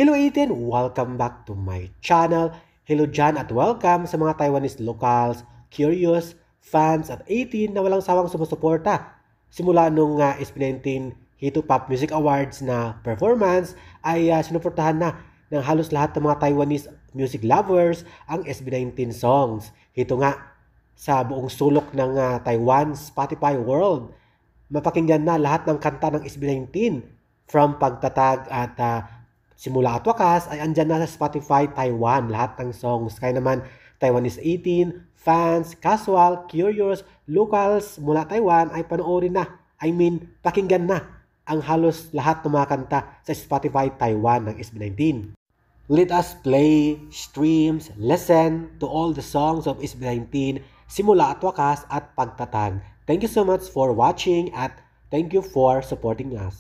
Hello 18! Welcome back to my channel. Hello dyan at welcome sa mga Taiwanese locals, curious, fans at 18 na walang sawang sumusuporta. Simula nung SB19 Hito Pop Music Awards na performance ay sinuportahan na ng halos lahat ng mga Taiwanese music lovers ang SB19 songs. Hito nga sa buong sulok ng Taiwan Spotify World. Mapakinggan na lahat ng kanta ng SB19 from pagtatag at simula at wakas ay andyan na sa Spotify Taiwan lahat ng songs. Kaya naman Taiwanese 18, fans, casual, curious, locals mula Taiwan ay panoorin na. Pakinggan na ang halos lahat ng mga kanta sa Spotify Taiwan ng SB19. Let us play, streams, listen to all the songs of SB19 simula at wakas at pagtatag. Thank you so much for watching at thank you for supporting us.